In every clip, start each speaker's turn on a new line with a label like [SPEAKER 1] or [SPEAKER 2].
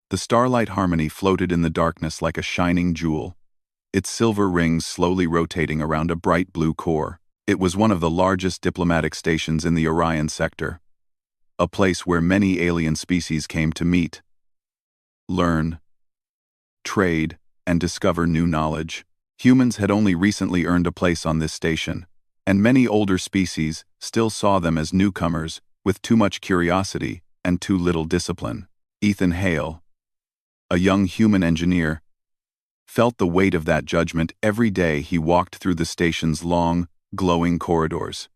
[SPEAKER 1] The starlight harmony floated in the darkness like a shining jewel, its silver rings slowly rotating around a bright blue core. It was one of the largest diplomatic stations in the Orion sector, a place where many alien species came to meet, learn, trade, and discover new knowledge. Humans had only recently earned a place on this station, and many older species still saw them as newcomers with too much curiosity and too little discipline. Ethan Hale, a young human engineer, felt the weight of that judgment every day he walked through the station's long, glowing corridors.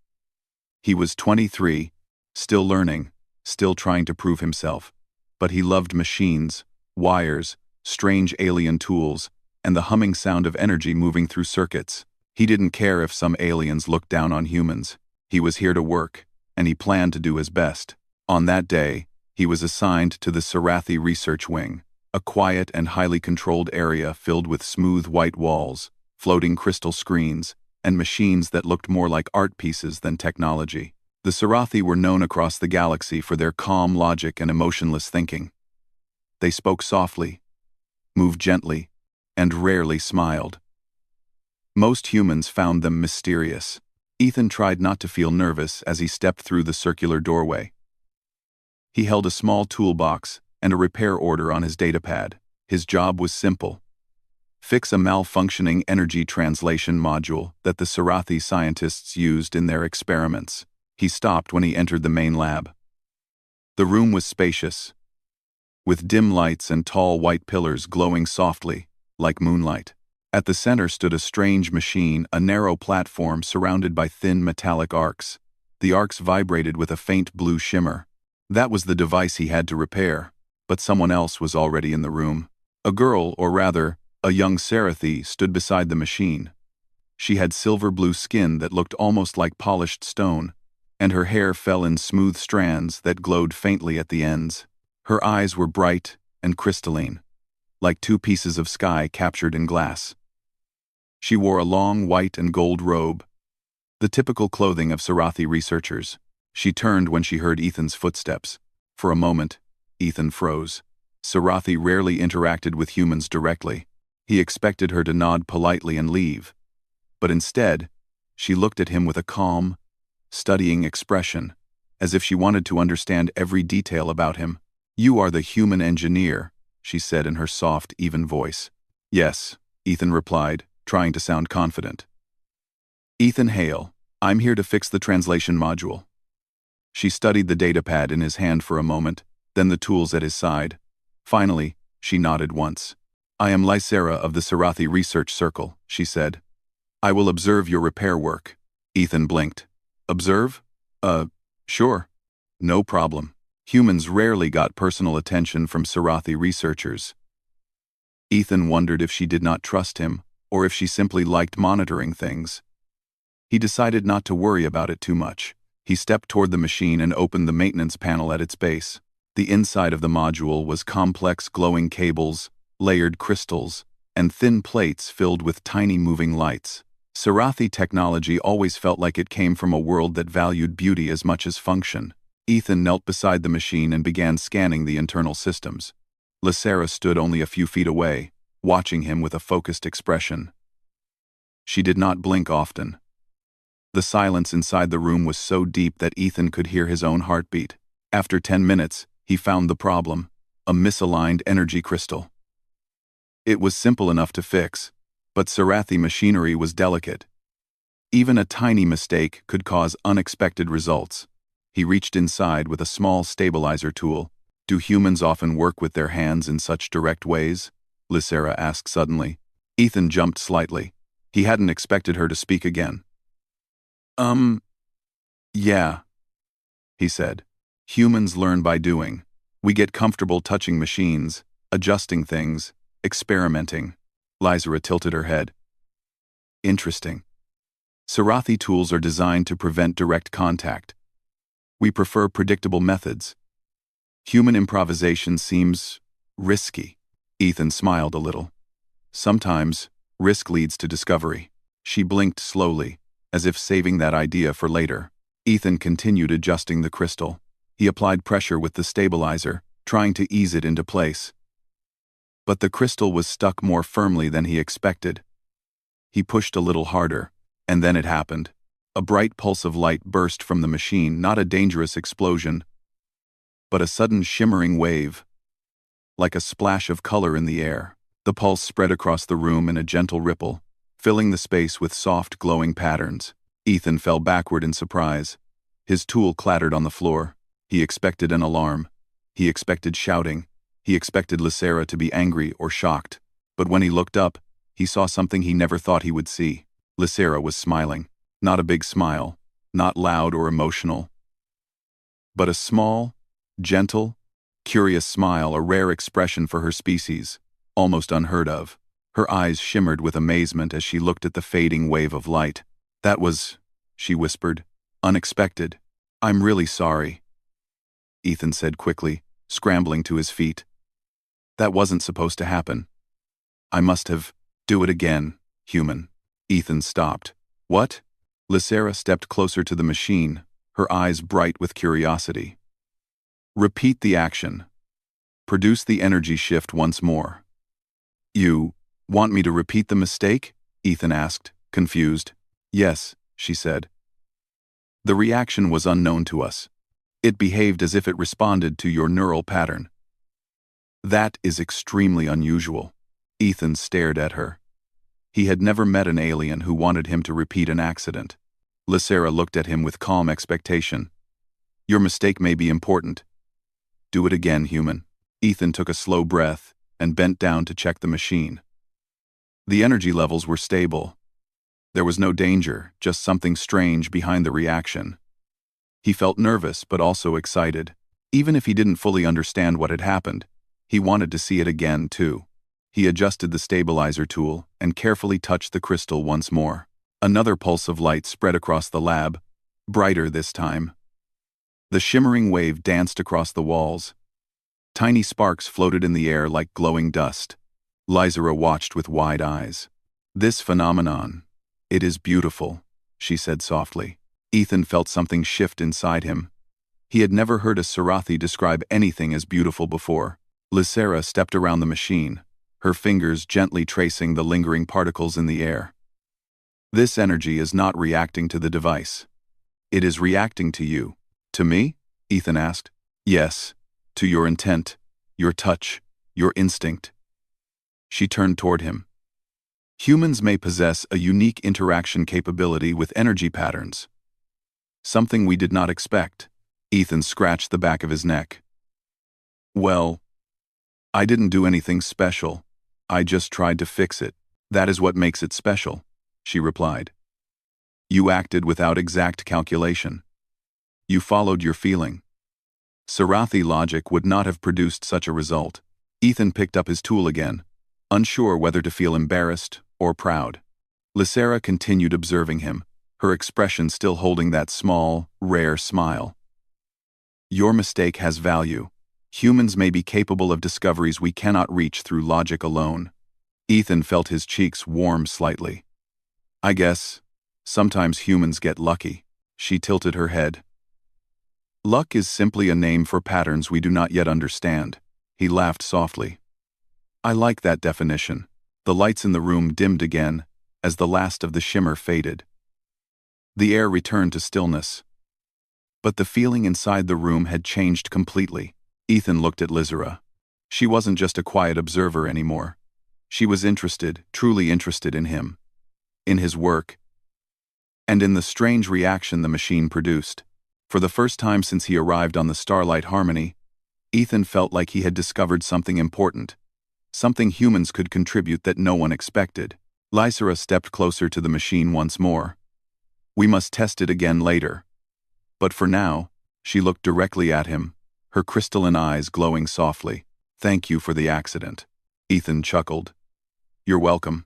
[SPEAKER 1] He was 23, still learning, still trying to prove himself, but he loved machines, wires, strange alien tools, and the humming sound of energy moving through circuits. He didn't care if some aliens looked down on humans. He was here to work, and he planned to do his best. On that day, he was assigned to the Sarathi Research Wing, a quiet and highly controlled area filled with smooth white walls, floating crystal screens, and machines that looked more like art pieces than technology. The Sarathi were known across the galaxy for their calm logic and emotionless thinking. They spoke softly, moved gently, and rarely smiled. Most humans found them mysterious. Ethan tried not to feel nervous as he stepped through the circular doorway. He held a small toolbox and a repair order on his datapad. His job was simple: fix a malfunctioning energy translation module that the Sarathi scientists used in their experiments. He stopped when he entered the main lab. The room was spacious, with dim lights and tall white pillars glowing softly, like moonlight. At the center stood a strange machine, a narrow platform surrounded by thin metallic arcs. The arcs vibrated with a faint blue shimmer. That was the device he had to repair, but someone else was already in the room. A girl, or rather, a young Sarathi, stood beside the machine. She had silver-blue skin that looked almost like polished stone, and her hair fell in smooth strands that glowed faintly at the ends. Her eyes were bright and crystalline, like two pieces of sky captured in glass. She wore a long white and gold robe, the typical clothing of Sarathi researchers. She turned when she heard Ethan's footsteps. For a moment, Ethan froze. Sarathi rarely interacted with humans directly. He expected her to nod politely and leave. But instead, she looked at him with a calm, studying expression, as if she wanted to understand every detail about him. "You are the human engineer," she said in her soft, even voice. "Yes," Ethan replied, trying to sound confident. "Ethan Hale, I'm here to fix the translation module." She studied the datapad in his hand for a moment, then the tools at his side. Finally, she nodded once. "I am Lysera of the Sarathi Research Circle," she said. "I will observe your repair work." Ethan blinked. "Observe? Sure. No problem." Humans rarely got personal attention from Sarathi researchers. Ethan wondered if she did not trust him, or if she simply liked monitoring things. He decided not to worry about it too much. He stepped toward the machine and opened the maintenance panel at its base. The inside of the module was complex glowing cables, layered crystals, and thin plates filled with tiny moving lights. Sarathi technology always felt like it came from a world that valued beauty as much as function. Ethan knelt beside the machine and began scanning the internal systems. Lysera stood only a few feet away, watching him with a focused expression. She did not blink often. The silence inside the room was so deep that Ethan could hear his own heartbeat. After 10 minutes, he found the problem: a misaligned energy crystal. It was simple enough to fix, but Sarathi machinery was delicate. Even a tiny mistake could cause unexpected results. He reached inside with a small stabilizer tool. "Do humans often work with their hands in such direct ways?" Lysera asked suddenly. Ethan jumped slightly. He hadn't expected her to speak again. Yeah," he said. "Humans learn by doing. We get comfortable touching machines, adjusting things, experimenting." Lysera tilted her head. "Interesting. Sarathi tools are designed to prevent direct contact. We prefer predictable methods. Human improvisation seems risky." Ethan smiled a little. "Sometimes, risk leads to discovery." She blinked slowly, as if saving that idea for later. Ethan continued adjusting the crystal. He applied pressure with the stabilizer, trying to ease it into place. But the crystal was stuck more firmly than he expected. He pushed a little harder, and then it happened. A bright pulse of light burst from the machine, not a dangerous explosion, but a sudden shimmering wave, like a splash of color in the air. The pulse spread across the room in a gentle ripple, filling the space with soft, glowing patterns. Ethan fell backward in surprise. His tool clattered on the floor. He expected an alarm. He expected shouting. He expected Lysera to be angry or shocked. But when he looked up, he saw something he never thought he would see. Lysera was smiling. Not a big smile, not loud or emotional, but a small, gentle, curious smile, a rare expression for her species, almost unheard of. Her eyes shimmered with amazement as she looked at the fading wave of light. "That was," she whispered, "unexpected. I'm really sorry," Ethan said quickly, scrambling to his feet. "That wasn't supposed to happen. I must have. Do it again, human." Ethan stopped. "What?" Lysera stepped closer to the machine, her eyes bright with curiosity. "Repeat the action. Produce the energy shift once more." "You want me to repeat the mistake?" Ethan asked, confused. "Yes," she said. "The reaction was unknown to us. It behaved as if it responded to your neural pattern." "That is extremely unusual." Ethan stared at her. He had never met an alien who wanted him to repeat an accident. Lysera looked at him with calm expectation. "Your mistake may be important. Do it again, human." Ethan took a slow breath and bent down to check the machine. The energy levels were stable. There was no danger, just something strange behind the reaction. He felt nervous but also excited. Even if he didn't fully understand what had happened, he wanted to see it again too. He adjusted the stabilizer tool and carefully touched the crystal once more. Another pulse of light spread across the lab, brighter this time. The shimmering wave danced across the walls. Tiny sparks floated in the air like glowing dust. Lysera watched with wide eyes. "This phenomenon, it is beautiful," she said softly. Ethan felt something shift inside him. He had never heard a Sarathi describe anything as beautiful before. Lysera stepped around the machine, her fingers gently tracing the lingering particles in the air. "This energy is not reacting to the device. It is reacting to you." "To me?" Ethan asked. "Yes, to your intent, your touch, your instinct." She turned toward him. "Humans may possess a unique interaction capability with energy patterns. Something we did not expect." Ethan scratched the back of his neck. "Well, I didn't do anything special. I just tried to fix it. That is what makes it special," she replied. "You acted without exact calculation. You followed your feeling. Sarathi logic would not have produced such a result." Ethan picked up his tool again, unsure whether to feel embarrassed or proud. Lysera continued observing him, her expression still holding that small, rare smile. "Your mistake has value. Humans may be capable of discoveries we cannot reach through logic alone." Ethan felt his cheeks warm slightly. "I guess, sometimes humans get lucky." She tilted her head. "Luck is simply a name for patterns we do not yet understand." He laughed softly. "I like that definition." The lights in the room dimmed again, as the last of the shimmer faded. The air returned to stillness. But the feeling inside the room had changed completely. Ethan looked at Lysera. She wasn't just a quiet observer anymore. She was interested, truly interested in him, in his work, and in the strange reaction the machine produced. For the first time since he arrived on the Starlight Harmony, Ethan felt like he had discovered something important, something humans could contribute that no one expected. Lysera stepped closer to the machine once more. "We must test it again later. But for now," she looked directly at him, her crystalline eyes glowing softly. "Thank you for the accident." Ethan chuckled. "You're welcome,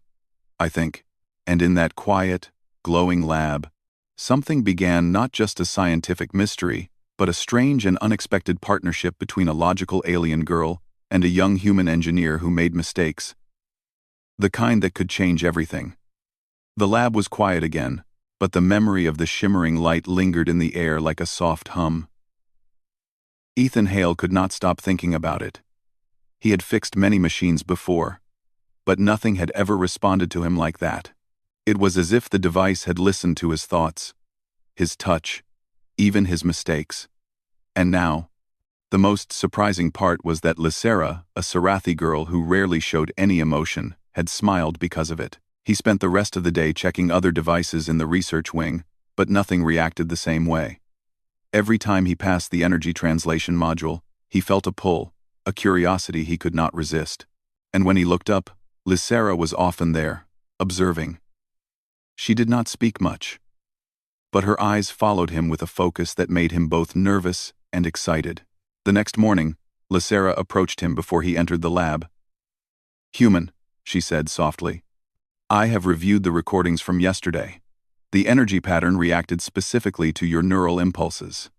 [SPEAKER 1] I think." And in that quiet, glowing lab, something began, not just a scientific mystery, but a strange and unexpected partnership between a logical alien girl and a young human engineer who made mistakes. The kind that could change everything. The lab was quiet again, but the memory of the shimmering light lingered in the air like a soft hum. Ethan Hale could not stop thinking about it. He had fixed many machines before, but nothing had ever responded to him like that. It was as if the device had listened to his thoughts, his touch, even his mistakes. And now, the most surprising part was that Lysera, a Sarathi girl who rarely showed any emotion, had smiled because of it. He spent the rest of the day checking other devices in the research wing, but nothing reacted the same way. Every time he passed the energy translation module, he felt a pull, a curiosity he could not resist. And when he looked up, Lysera was often there, observing. She did not speak much, but her eyes followed him with a focus that made him both nervous and excited. The next morning, Lysera approached him before he entered the lab. "Human," she said softly, "I have reviewed the recordings from yesterday. The energy pattern reacted specifically to your neural impulses.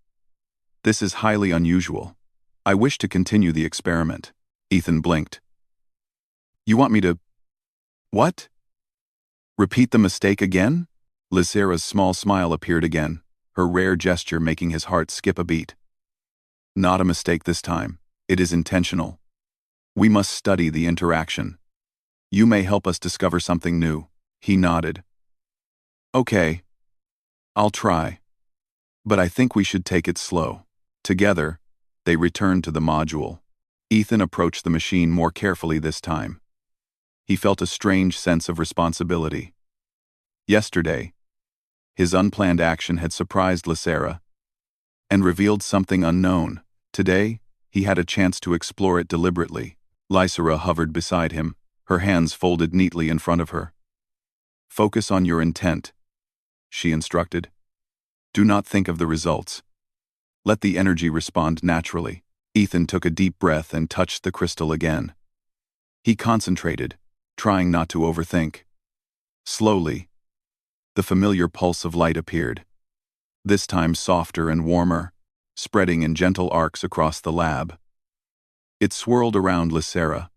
[SPEAKER 1] This is highly unusual. I wish to continue the experiment." Ethan blinked. "You want me to... what? Repeat the mistake again?" Lysera's small smile appeared again, her rare gesture making his heart skip a beat. "Not a mistake this time. It is intentional. We must study the interaction. You may help us discover something new." He nodded. "Okay. I'll try. But I think we should take it slow." Together, they returned to the module. Ethan approached the machine more carefully this time. He felt a strange sense of responsibility. Yesterday, his unplanned action had surprised Lysera and revealed something unknown. Today, he had a chance to explore it deliberately. Lysera hovered beside him, her hands folded neatly in front of her. "Focus on your intent," she instructed. "Do not think of the results. Let the energy respond naturally." Ethan took a deep breath and touched the crystal again. He concentrated, trying not to overthink. Slowly, the familiar pulse of light appeared, this time softer and warmer, spreading in gentle arcs across the lab. It swirled around Lysera,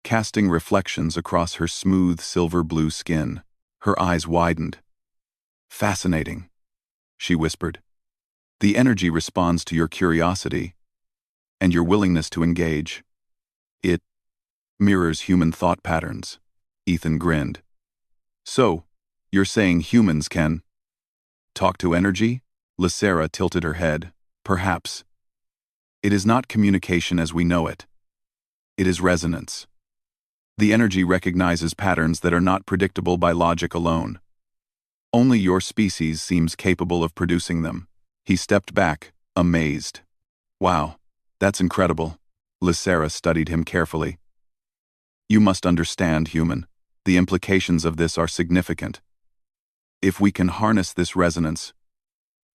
[SPEAKER 1] casting reflections across her smooth silver-blue skin. Her eyes widened. "Fascinating," she whispered. "The energy responds to your curiosity and your willingness to engage. It mirrors human thought patterns." Ethan grinned. "So, you're saying humans can talk to energy?" Lysera tilted her head. "Perhaps. It is not communication as we know it. It is resonance. The energy recognizes patterns that are not predictable by logic alone. Only your species seems capable of producing them." He stepped back, amazed. "Wow, that's incredible." Lysera studied him carefully. "You must understand, human. The implications of this are significant. If we can harness this resonance,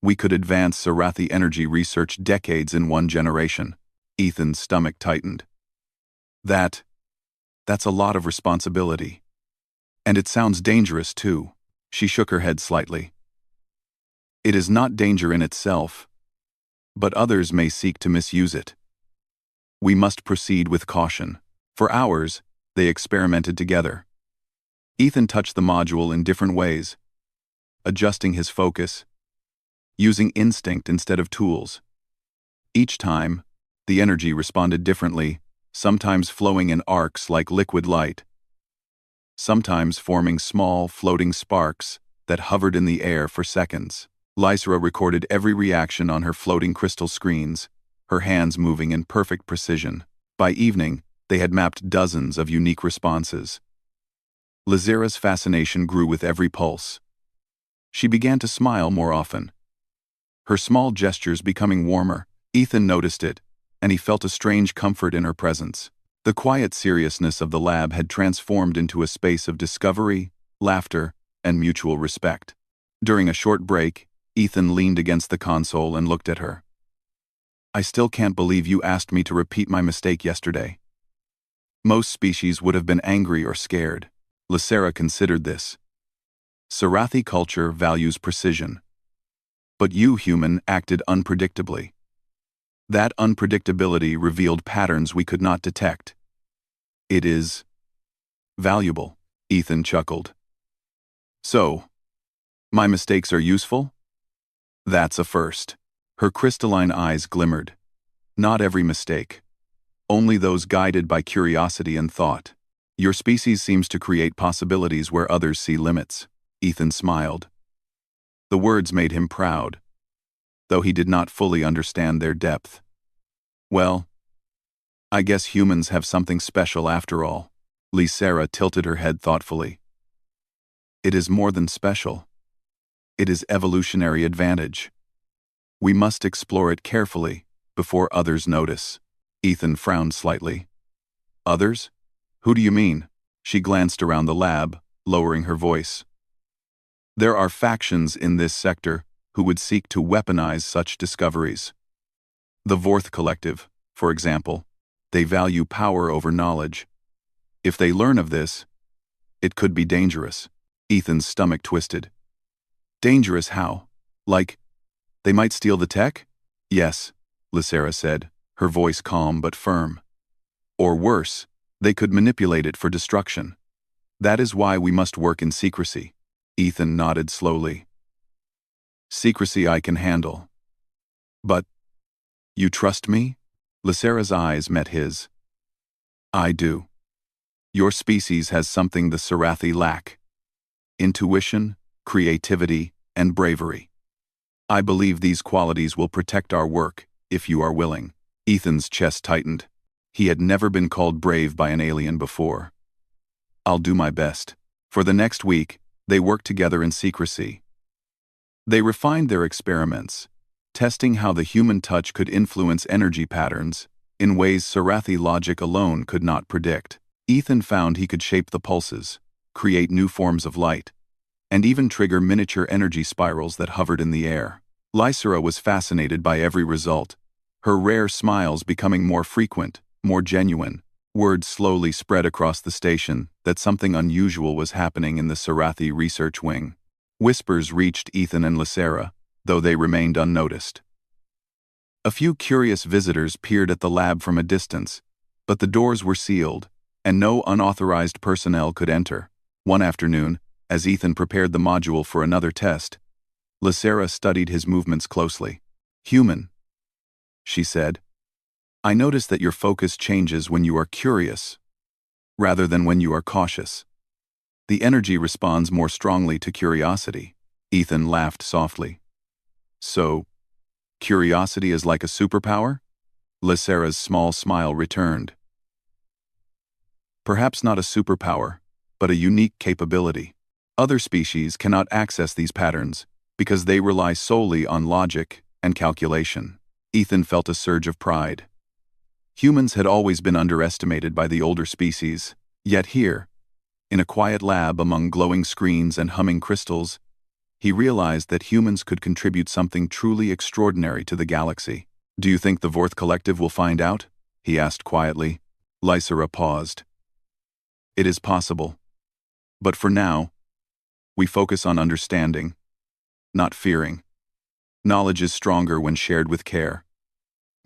[SPEAKER 1] we could advance Sarathi energy research decades in one generation." Ethan's stomach tightened. That's a lot of responsibility. And it sounds dangerous too." She shook her head slightly. "It is not danger in itself, but others may seek to misuse it. We must proceed with caution." For hours, they experimented together. Ethan touched the module in different ways, adjusting his focus, using instinct instead of tools. Each time, the energy responded differently, sometimes flowing in arcs like liquid light, sometimes forming small, floating sparks that hovered in the air for seconds. Lysera recorded every reaction on her floating crystal screens, her hands moving in perfect precision. By evening, they had mapped dozens of unique responses. Lysera's fascination grew with every pulse. She began to smile more often, her small gestures becoming warmer. Ethan noticed it, and he felt a strange comfort in her presence. The quiet seriousness of the lab had transformed into a space of discovery, laughter, and mutual respect. During a short break, Ethan leaned against the console and looked at her. "I still can't believe you asked me to repeat my mistake yesterday. Most species would have been angry or scared." Lysera considered this. "Sarathi culture values precision. But you, human, acted unpredictably. That unpredictability revealed patterns we could not detect. It is valuable." Ethan chuckled. "So, my mistakes are useful? That's a first." Her crystalline eyes glimmered. "Not every mistake, Only those guided by curiosity and thought. Your species seems to create possibilities where others see limits. Ethan smiled. The words made him proud, though he did not fully understand their depth. Well, I guess humans have something special after all. Lysera tilted her head thoughtfully. It is more than special. It is evolutionary advantage. We must explore it carefully before others notice. Ethan frowned slightly. Others? Who do you mean? She glanced around the lab, lowering her voice. There are factions in this sector who would seek to weaponize such discoveries. The Vorth Collective, for example, they value power over knowledge. If they learn of this, it could be dangerous. Ethan's stomach twisted. Dangerous how? Like, they might steal the tech? Yes, Lysera said, her voice calm but firm. Or worse, they could manipulate it for destruction. That is why we must work in secrecy. Ethan nodded slowly. Secrecy I can handle. But, you trust me? Lysera's eyes met his. I do. Your species has something the Sarathi lack. Intuition, creativity, and bravery. I believe these qualities will protect our work, if you are willing. Ethan's chest tightened. He had never been called brave by an alien before. I'll do my best. For the next week, they worked together in secrecy. They refined their experiments, testing how the human touch could influence energy patterns in ways Sarathi logic alone could not predict. Ethan found he could shape the pulses, create new forms of light, and even trigger miniature energy spirals that hovered in the air. Lysera was fascinated by every result, her rare smiles becoming more frequent, more genuine. Word slowly spread across the station that something unusual was happening in the Sarathi research wing. Whispers reached Ethan and Lysera, though they remained unnoticed. A few curious visitors peered at the lab from a distance, but the doors were sealed, and no unauthorized personnel could enter. One afternoon, as Ethan prepared the module for another test, Lysera studied his movements closely. Human, she said, I notice that your focus changes when you are curious, rather than when you are cautious. The energy responds more strongly to curiosity. Ethan laughed softly. So, curiosity is like a superpower? Lysera's small smile returned. Perhaps not a superpower, but a unique capability. Other species cannot access these patterns because they rely solely on logic and calculation. Ethan felt a surge of pride. Humans had always been underestimated by the older species, yet here, in a quiet lab among glowing screens and humming crystals, he realized that humans could contribute something truly extraordinary to the galaxy. Do you think the Vorth Collective will find out? He asked quietly. Lysera paused. It is possible. But for now, we focus on understanding, not fearing. Knowledge is stronger when shared with care,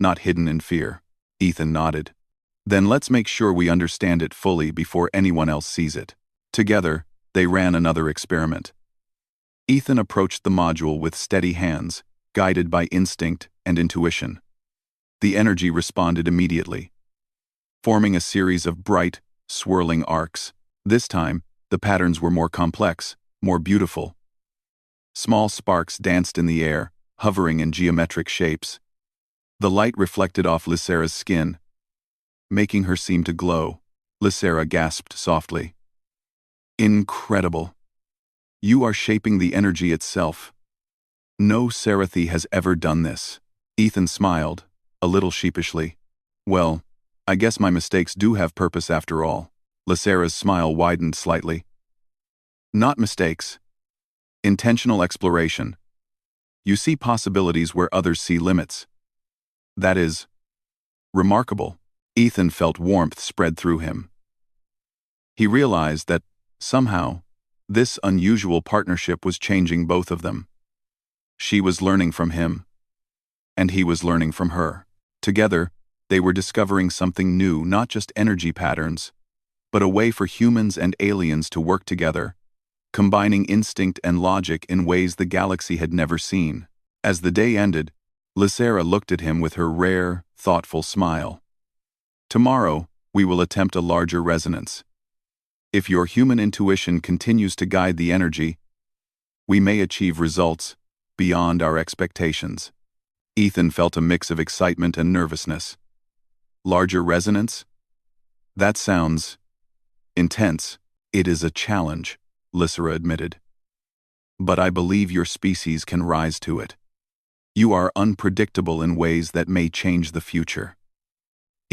[SPEAKER 1] not hidden in fear. Ethan nodded. Then let's make sure we understand it fully before anyone else sees it. Together, they ran another experiment. Ethan approached the module with steady hands, guided by instinct and intuition. The energy responded immediately, forming a series of bright, swirling arcs. This time, the patterns were more complex, more beautiful. Small sparks danced in the air, hovering in geometric shapes. The light reflected off Lysera's skin, making her seem to glow. Lysera gasped softly. Incredible. You are shaping the energy itself. No Sarathi has ever done this. Ethan smiled, a little sheepishly. Well, I guess my mistakes do have purpose after all. Lysera's smile widened slightly. Not mistakes. Intentional exploration. You see possibilities where others see limits. That is remarkable. Ethan felt warmth spread through him. He realized that, somehow, this unusual partnership was changing both of them. She was learning from him, and he was learning from her. Together, they were discovering something new, not just energy patterns, but a way for humans and aliens to work together, combining instinct and logic in ways the galaxy had never seen. As the day ended, Lysera looked at him with her rare, thoughtful smile. Tomorrow, we will attempt a larger resonance. If your human intuition continues to guide the energy, we may achieve results beyond our expectations. Ethan felt a mix of excitement and nervousness. Larger resonance? That sounds intense. It is a challenge, Lysera admitted. But I believe your species can rise to it. You are unpredictable in ways that may change the future.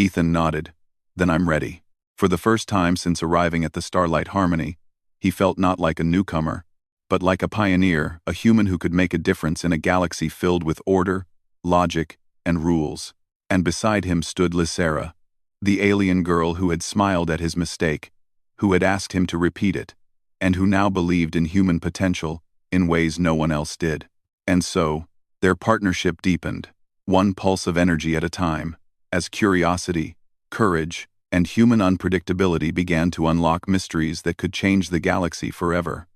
[SPEAKER 1] Ethan nodded. Then I'm ready. For the first time since arriving at the Starlight Harmony, he felt not like a newcomer, but like a pioneer, a human who could make a difference in a galaxy filled with order, logic, and rules. And beside him stood Lysera, the alien girl who had smiled at his mistake, who had asked him to repeat it, and who now believed in human potential in ways no one else did. And so, their partnership deepened, one pulse of energy at a time, as curiosity, courage, and human unpredictability began to unlock mysteries that could change the galaxy forever.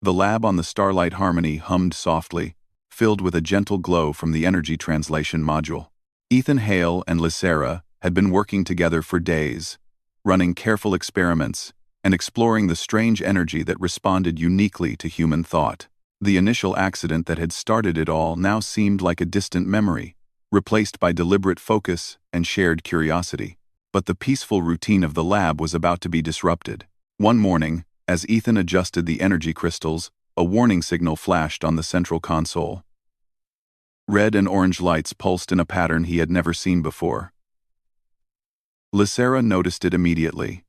[SPEAKER 1] The lab on the Starlight Harmony hummed softly, filled with a gentle glow from the energy translation module. Ethan Hale and Lysera had been working together for days, running careful experiments and exploring the strange energy that responded uniquely to human thought. The initial accident that had started it all now seemed like a distant memory, replaced by deliberate focus and shared curiosity. But the peaceful routine of the lab was about to be disrupted. One morning, as Ethan adjusted the energy crystals, a warning signal flashed on the central console. Red and orange lights pulsed in a pattern he had never seen before. Lysera noticed it immediately.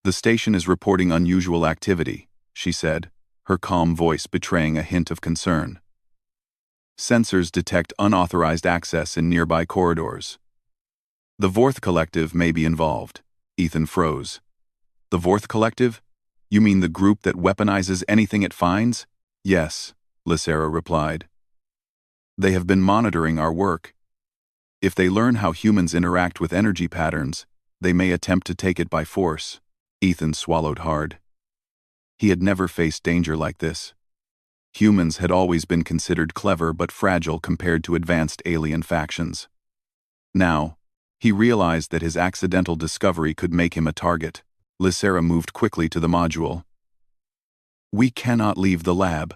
[SPEAKER 1] "The station is reporting unusual activity," she said, her calm voice betraying a hint of concern. "Sensors detect unauthorized access in nearby corridors." "The Vorth Collective may be involved." Ethan froze. "The Vorth Collective? You mean the group that weaponizes anything it finds?" "Yes," Lysera replied. "They have been monitoring our work. If they learn how humans interact with energy patterns, they may attempt to take it by force." Ethan swallowed hard. He had never faced danger like this. Humans had always been considered clever but fragile compared to advanced alien factions. Now, he realized that his accidental discovery could make him a target. Lysera moved quickly to the module. "We cannot leave the lab.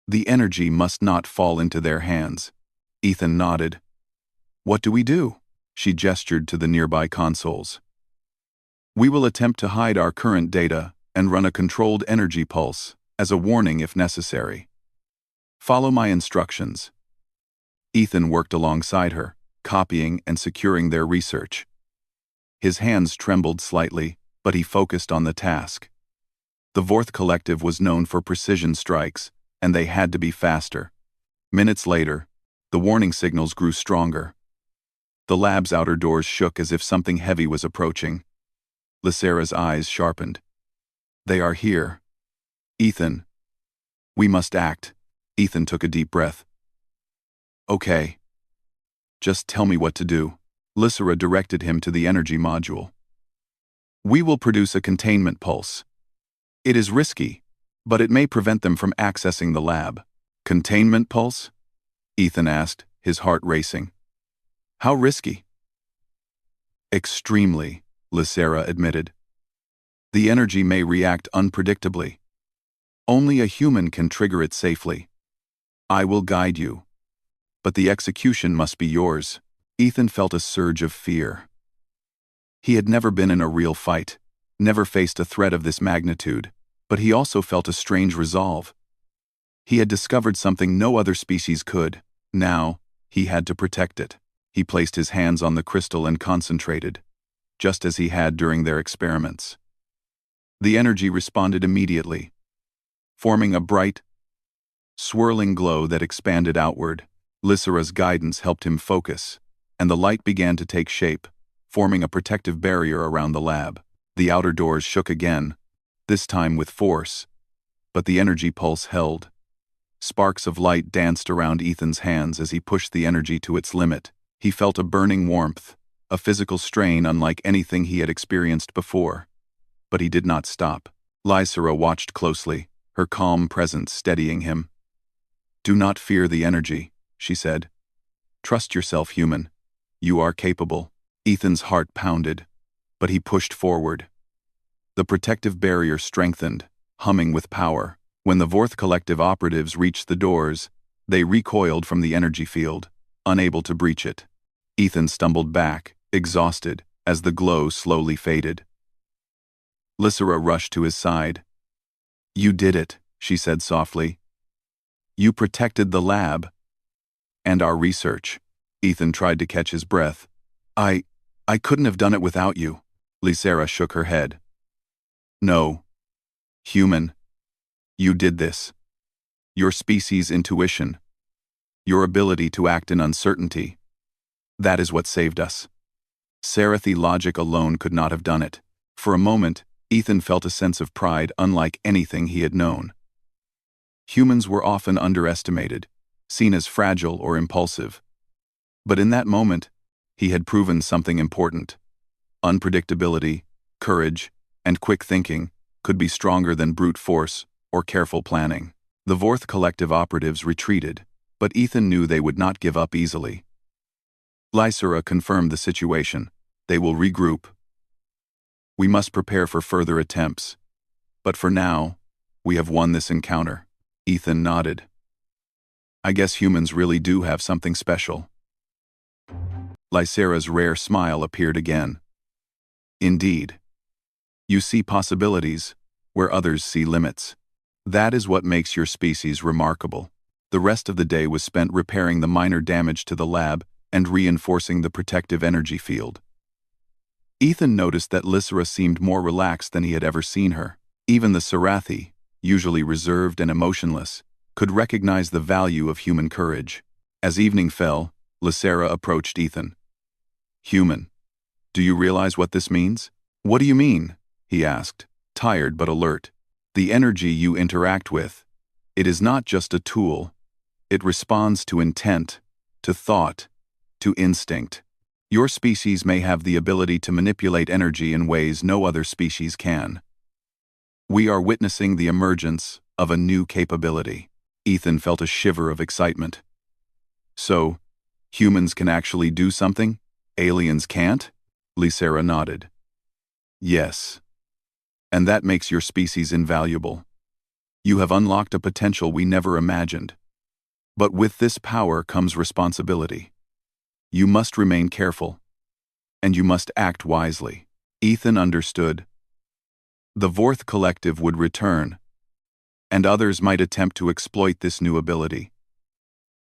[SPEAKER 1] The energy must not fall into their hands." Ethan nodded. "What do we do?" She gestured to the nearby consoles. "We will attempt to hide our current data and run a controlled energy pulse as a warning if necessary. Follow my instructions." Ethan worked alongside her, copying and securing their research. His hands trembled slightly, but he focused on the task. The Vorth Collective was known for precision strikes, and they had to be faster. Minutes later, the warning signals grew stronger. The lab's outer doors shook as if something heavy was approaching. Lysera's eyes sharpened. "They are here. Ethan. We must act." Ethan took a deep breath. "Okay. Just tell me what to do." Lysera directed him to the energy module. "We will produce a containment pulse. It is risky, but it may prevent them from accessing the lab." "Containment pulse?" Ethan asked, his heart racing. "How risky?" "Extremely," Lysera admitted. "The energy may react unpredictably. Only a human can trigger it safely. I will guide you, but the execution must be yours." Ethan felt a surge of fear. He had never been in a real fight, never faced a threat of this magnitude, but he also felt a strange resolve. He had discovered something no other species could. Now, he had to protect it. He placed his hands on the crystal and concentrated, just as he had during their experiments. The energy responded immediately, forming a bright, swirling glow that expanded outward. Lysera's guidance helped him focus, and the light began to take shape, forming a protective barrier around the lab. The outer doors shook again, this time with force, but the energy pulse held. Sparks of light danced around Ethan's hands as he pushed the energy to its limit. He felt a burning warmth, a physical strain unlike anything he had experienced before. But he did not stop. Lysera watched closely, her calm presence steadying him. "Do not fear the energy," she said. "Trust yourself, human. You are capable." Ethan's heart pounded, but he pushed forward. The protective barrier strengthened, humming with power. When the Vorth collective operatives reached the doors, they recoiled from the energy field, unable to breach it. Ethan stumbled back, exhausted, as the glow slowly faded. Lysera rushed to his side. "You did it," she said softly. "You protected the lab. And our research." Ethan tried to catch his breath. I couldn't have done it without you." Lysera shook her head. "No. Human. You did this. Your species' intuition. Your ability to act in uncertainty. That is what saved us. Sarathi logic alone could not have done it." For a moment, Ethan felt a sense of pride unlike anything he had known. Humans were often underestimated, seen as fragile or impulsive. But in that moment, he had proven something important. Unpredictability, courage, and quick thinking could be stronger than brute force or careful planning. The Vorth collective operatives retreated, but Ethan knew they would not give up easily. Lysera confirmed the situation. "They will regroup. We must prepare for further attempts. But for now, we have won this encounter." Ethan nodded. "I guess humans really do have something special." Lysera's rare smile appeared again. "Indeed. You see possibilities where others see limits. That is what makes your species remarkable." The rest of the day was spent repairing the minor damage to the lab and reinforcing the protective energy field. Ethan noticed that Lysera seemed more relaxed than he had ever seen her. Even the Sarathi, usually reserved and emotionless, could recognize the value of human courage. As evening fell, Lysera approached Ethan. "Human, do you realize what this means?" "What do you mean?" he asked, tired but alert. "The energy you interact with. It is not just a tool. It responds to intent, to thought, to instinct. Your species may have the ability to manipulate energy in ways no other species can. We are witnessing the emergence of a new capability." Ethan felt a shiver of excitement. "So, humans can actually do something? Aliens can't?" Lysera nodded. "Yes. And that makes your species invaluable. You have unlocked a potential we never imagined. But with this power comes responsibility. You must remain careful. And you must act wisely." Ethan understood. The Vorth collective would return, and others might attempt to exploit this new ability.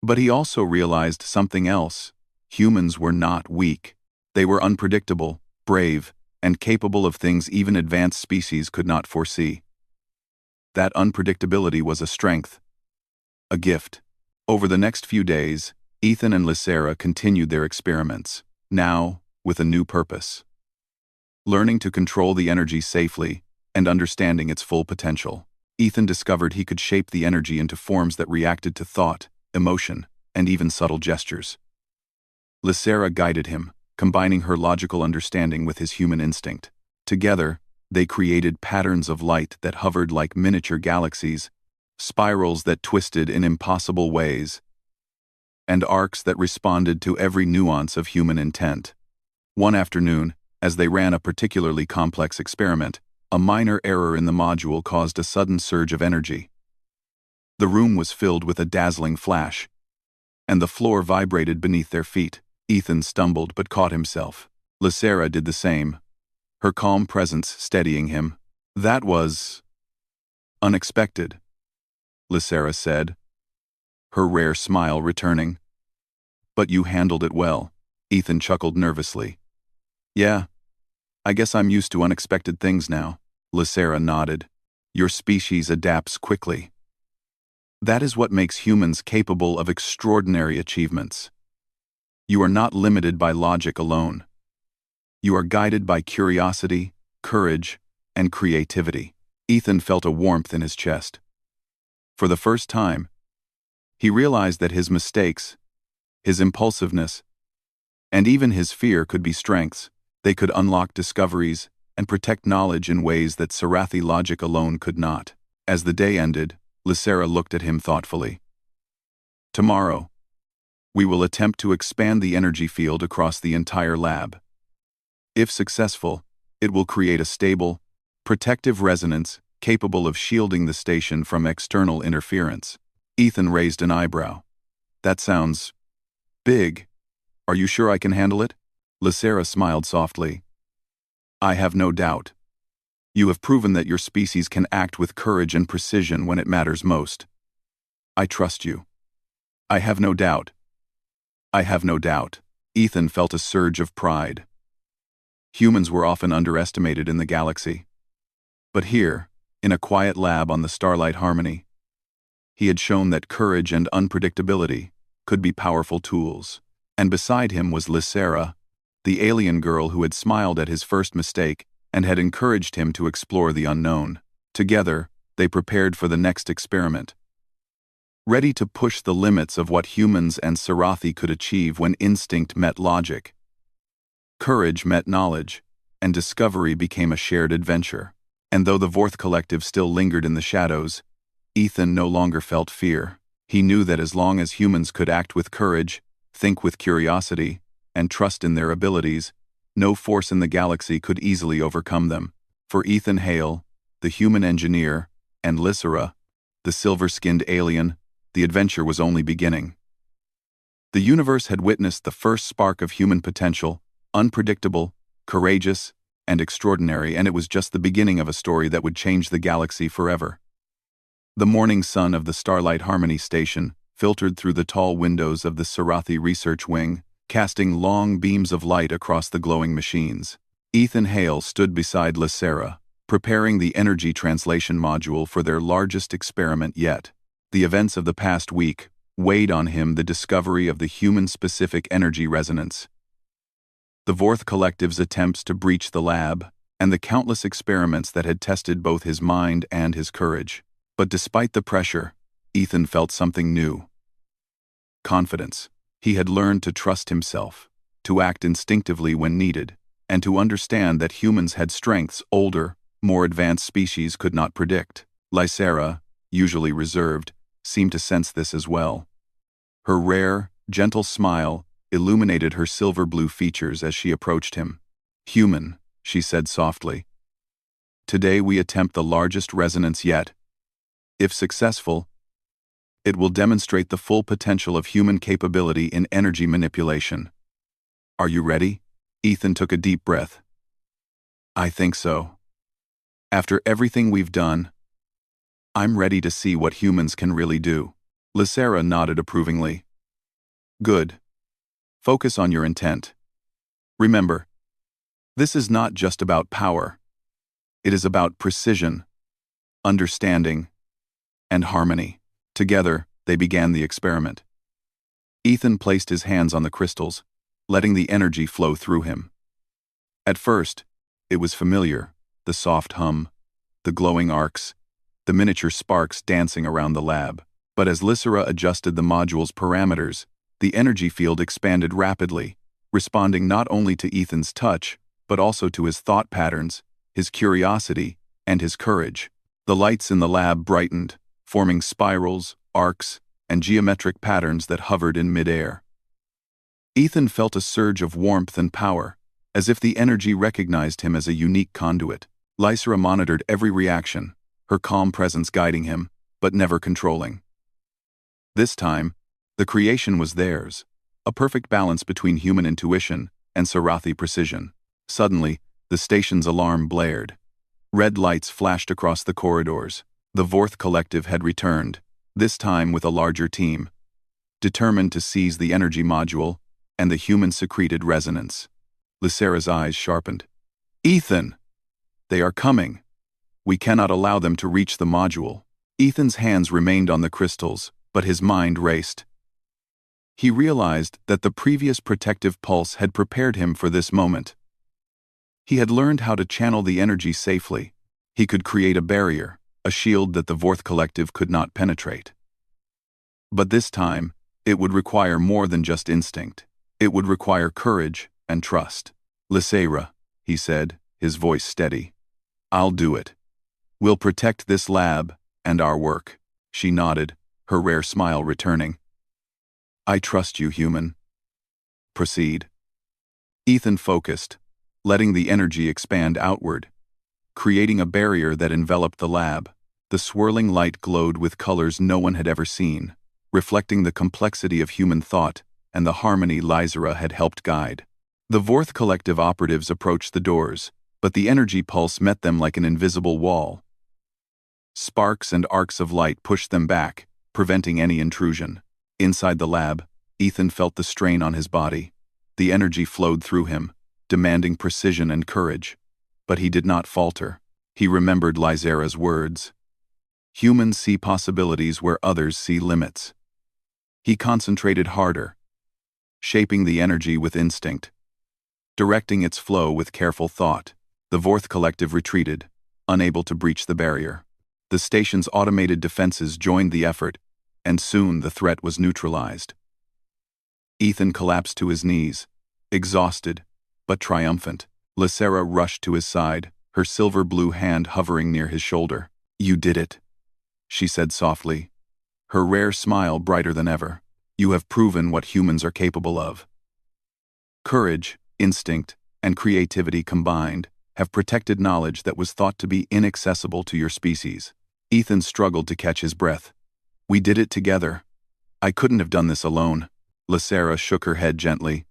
[SPEAKER 1] But he also realized something else. Humans were not weak. They were unpredictable, brave, and capable of things even advanced species could not foresee. That unpredictability was a strength, a gift. Over the next few days, Ethan and Lysera continued their experiments, now with a new purpose. Learning to control the energy safely and understanding its full potential. Ethan discovered he could shape the energy into forms that reacted to thought, emotion, and even subtle gestures. Lysera guided him, combining her logical understanding with his human instinct. Together, they created patterns of light that hovered like miniature galaxies, spirals that twisted in impossible ways, and arcs that responded to every nuance of human intent. One afternoon, as they ran a particularly complex experiment, a minor error in the module caused a sudden surge of energy. The room was filled with a dazzling flash, and the floor vibrated beneath their feet. Ethan stumbled but caught himself. Lysera did the same, her calm presence steadying him. "That was unexpected," Lysera said, her rare smile returning. "But you handled it well." Ethan chuckled nervously. "Yeah, I guess I'm used to unexpected things now." Lysera nodded. "Your species adapts quickly. That is what makes humans capable of extraordinary achievements. You are not limited by logic alone. You are guided by curiosity, courage, and creativity." Ethan felt a warmth in his chest. For the first time, he realized that his mistakes, his impulsiveness, and even his fear could be strengths. They could unlock discoveries and protect knowledge in ways that Sarathi logic alone could not. As the day ended, Lysera looked at him thoughtfully. "Tomorrow, we will attempt to expand the energy field across the entire lab. If successful, it will create a stable, protective resonance capable of shielding the station from external interference. Ethan raised an eyebrow. That sounds big. Are you sure I can handle it? Lysera smiled softly. I have no doubt. You have proven that your species can act with courage and precision when it matters most. I trust you. I have no doubt. I have no doubt. Ethan felt a surge of pride. Humans were often underestimated in the galaxy. But here, in a quiet lab on the Starlight Harmony, he had shown that courage and unpredictability could be powerful tools. And beside him was Lysera, the alien girl who had smiled at his first mistake and had encouraged him to explore the unknown. Together, they prepared for the next experiment, ready to push the limits of what humans and Sarathi could achieve when instinct met logic. Courage met knowledge, and discovery became a shared adventure. And though the Vorth Collective still lingered in the shadows, Ethan no longer felt fear. He knew that as long as humans could act with courage, think with curiosity, and trust in their abilities, no force in the galaxy could easily overcome them. For Ethan Hale, the human engineer, and Lysera, the silver-skinned alien, the adventure was only beginning. The universe had witnessed the first spark of human potential, unpredictable, courageous, and extraordinary, and it was just the beginning of a story that would change the galaxy forever. The morning sun of the Starlight Harmony station filtered through the tall windows of the Sarathi research wing, casting long beams of light across the glowing machines. Ethan Hale stood beside Lysera, preparing the energy translation module for their largest experiment yet. The events of the past week weighed on him, the discovery of the human-specific energy resonance, the Vorth Collective's attempts to breach the lab, and the countless experiments that had tested both his mind and his courage. But despite the pressure, Ethan felt something new. Confidence. He had learned to trust himself, to act instinctively when needed, and to understand that humans had strengths older, more advanced species could not predict. Lysera, usually reserved, seemed to sense this as well. Her rare, gentle smile illuminated her silver-blue features as she approached him. "Human," she said softly. "Today we attempt the largest resonance yet. If successful, it will demonstrate the full potential of human capability in energy manipulation. Are you ready?" Ethan took a deep breath. "I think so. After everything we've done, I'm ready to see what humans can really do." Lysera nodded approvingly. "Good. Focus on your intent. Remember, this is not just about power. It is about precision, understanding, and harmony." Together, they began the experiment. Ethan placed his hands on the crystals, letting the energy flow through him. At first, it was familiar, the soft hum, the glowing arcs, the miniature sparks dancing around the lab. But as Lysera adjusted the module's parameters, the energy field expanded rapidly, responding not only to Ethan's touch, but also to his thought patterns, his curiosity, and his courage. The lights in the lab brightened, forming spirals, arcs, and geometric patterns that hovered in midair. Ethan felt a surge of warmth and power, as if the energy recognized him as a unique conduit. Lysera monitored every reaction, her calm presence guiding him, but never controlling. This time, the creation was theirs, a perfect balance between human intuition and Sarathi precision. Suddenly, the station's alarm blared. Red lights flashed across the corridors. The Vorth Collective had returned, this time with a larger team, determined to seize the energy module and the human-secreted resonance. Lysera's eyes sharpened. "Ethan! They are coming! We cannot allow them to reach the module." Ethan's hands remained on the crystals, but his mind raced. He realized that the previous protective pulse had prepared him for this moment. He had learned how to channel the energy safely. He could create a barrier, a shield that the Vorth Collective could not penetrate. But this time, it would require more than just instinct. It would require courage and trust. "Lysera," he said, his voice steady. "I'll do it. We'll protect this lab and our work." She nodded, her rare smile returning. "I trust you, human. Proceed." Ethan focused, letting the energy expand outward, creating a barrier that enveloped the lab. The swirling light glowed with colors no one had ever seen, reflecting the complexity of human thought and the harmony Lysera had helped guide. The Vorth collective operatives approached the doors, but the energy pulse met them like an invisible wall. Sparks and arcs of light pushed them back, preventing any intrusion. Inside the lab, Ethan felt the strain on his body. The energy flowed through him, demanding precision and courage. But he did not falter. He remembered Lysera's words. Humans see possibilities where others see limits. He concentrated harder, shaping the energy with instinct, directing its flow with careful thought. The Vorth collective retreated, unable to breach the barrier. The station's automated defenses joined the effort, and soon the threat was neutralized. Ethan collapsed to his knees, exhausted, but triumphant. Lysera rushed to his side, her silver-blue hand hovering near his shoulder. "You did it," she said softly, her rare smile brighter than ever. "You have proven what humans are capable of." Courage, instinct, and creativity combined have protected knowledge that was thought to be inaccessible to your species. Ethan struggled to catch his breath. "We did it together. I couldn't have done this alone." Lysera shook her head gently.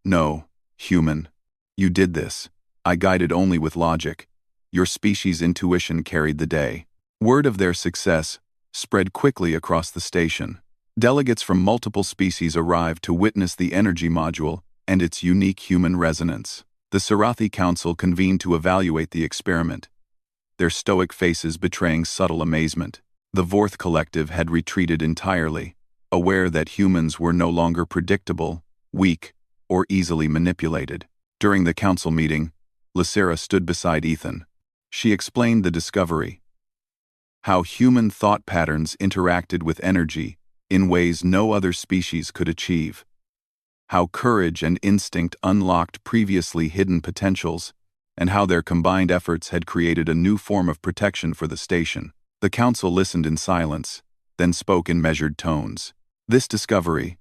[SPEAKER 1] "No, human. You did this. I guided only with logic. Your species' intuition carried the day." Word of their success spread quickly across the station. Delegates from multiple species arrived to witness the energy module and its unique human resonance. The Sarathi Council convened to evaluate the experiment, their stoic faces betraying subtle amazement. The Vorth collective had retreated entirely, aware that humans were no longer predictable, weak, or easily manipulated. During the council meeting, Lysera stood beside Ethan. She explained the discovery, how human thought patterns interacted with energy in ways no other species could achieve, how courage and instinct unlocked previously hidden potentials, and how their combined efforts had created a new form of protection for the station. The council listened in silence, then spoke in measured tones. "This discovery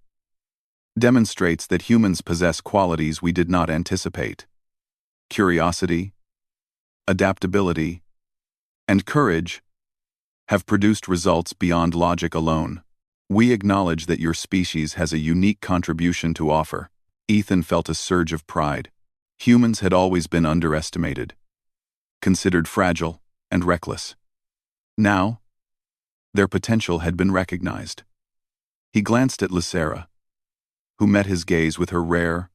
[SPEAKER 1] demonstrates that humans possess qualities we did not anticipate. Curiosity, adaptability, and courage have produced results beyond logic alone. We acknowledge that your species has a unique contribution to offer." Ethan felt a surge of pride. Humans had always been underestimated, considered fragile and reckless. Now, their potential had been recognized. He glanced at Lysera, who met his gaze with her rare,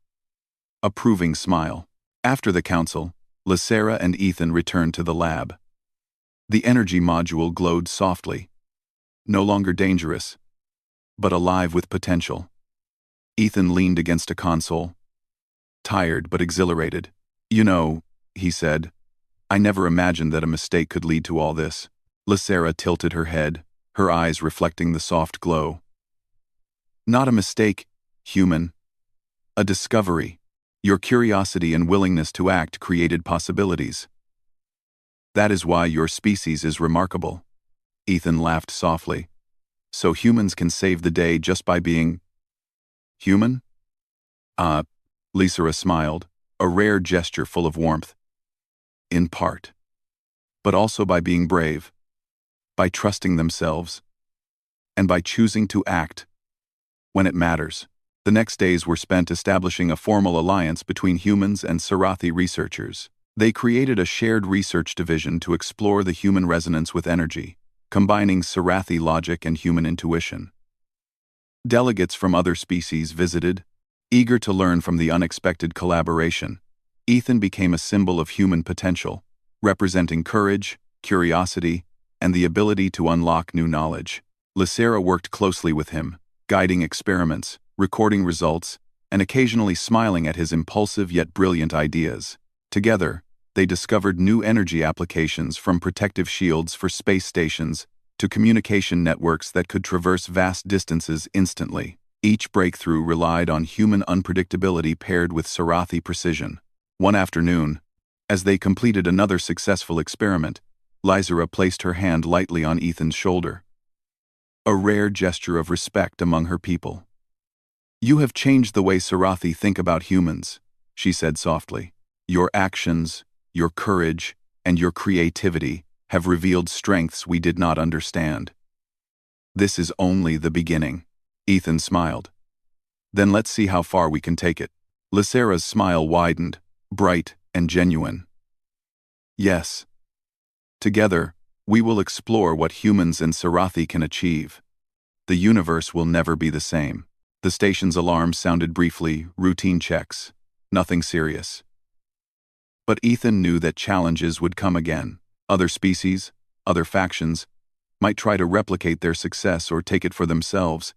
[SPEAKER 1] approving smile. After the council, Lysera and Ethan returned to the lab. The energy module glowed softly, no longer dangerous, but alive with potential. Ethan leaned against a console, tired but exhilarated. "You know," he said, "I never imagined that a mistake could lead to all this." Lysera tilted her head, her eyes reflecting the soft glow. "Not a mistake, human. A discovery. Your curiosity and willingness to act created possibilities. That is why your species is remarkable." Ethan laughed softly. "So humans can save the day just by being human?" Lysera smiled, a rare gesture full of warmth. "In part. But also by being brave, by trusting themselves, and by choosing to act when it matters." The next days were spent establishing a formal alliance between humans and Sarathi researchers. They created a shared research division to explore the human resonance with energy, combining Sarathi logic and human intuition. Delegates from other species visited, eager to learn from the unexpected collaboration. Ethan became a symbol of human potential, representing courage, curiosity, and the ability to unlock new knowledge. Lysera worked closely with him, guiding experiments, recording results, and occasionally smiling at his impulsive yet brilliant ideas. Together, they discovered new energy applications from protective shields for space stations to communication networks that could traverse vast distances instantly. Each breakthrough relied on human unpredictability paired with Sarathi precision. One afternoon, as they completed another successful experiment, Lysera placed her hand lightly on Ethan's shoulder, a rare gesture of respect among her people. "You have changed the way Sarathi think about humans," she said softly. Your actions, your courage, and your creativity have revealed strengths we did not understand. This is only the beginning. Ethan smiled. Then let's see how far we can take it. Lysera's smile widened, bright and genuine. Yes. Together, we will explore what humans and Sarathi can achieve. The universe will never be the same. The station's alarm sounded briefly, routine checks. Nothing serious. But Ethan knew that challenges would come again. Other species, other factions, might try to replicate their success or take it for themselves.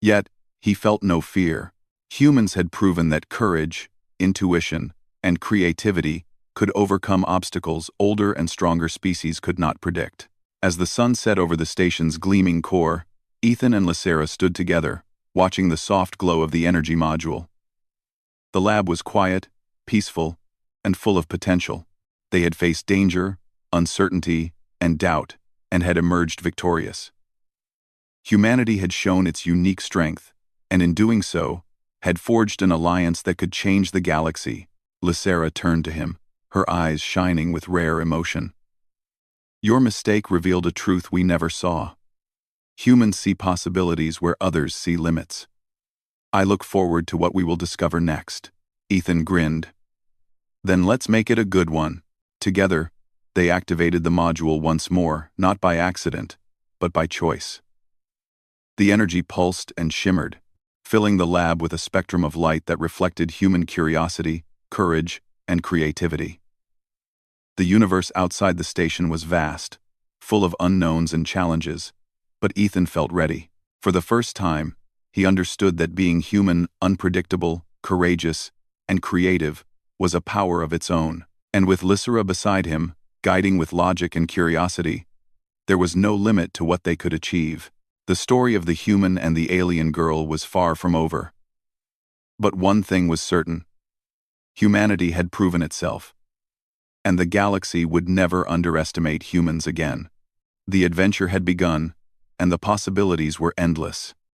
[SPEAKER 1] Yet, he felt no fear. Humans had proven that courage, intuition, and creativity could overcome obstacles older and stronger species could not predict. As the sun set over the station's gleaming core, Ethan and Lysera stood together, watching the soft glow of the energy module. The lab was quiet, peaceful, and full of potential. They had faced danger, uncertainty, and doubt, and had emerged victorious. Humanity had shown its unique strength, and in doing so, had forged an alliance that could change the galaxy. Lysera turned to him, her eyes shining with rare emotion. Your mistake revealed a truth we never saw. Humans see possibilities where others see limits. I look forward to what we will discover next. Ethan grinned. Then let's make it a good one. Together, they activated the module once more, not by accident, but by choice. The energy pulsed and shimmered, filling the lab with a spectrum of light that reflected human curiosity, courage, and creativity. The universe outside the station was vast, full of unknowns and challenges, but Ethan felt ready. For the first time, he understood that being human, unpredictable, courageous, and creative was a power of its own. And with Lysera beside him, guiding with logic and curiosity, there was no limit to what they could achieve. The story of the human and the alien girl was far from over. But one thing was certain. Humanity had proven itself. And the galaxy would never underestimate humans again. The adventure had begun, and the possibilities were endless.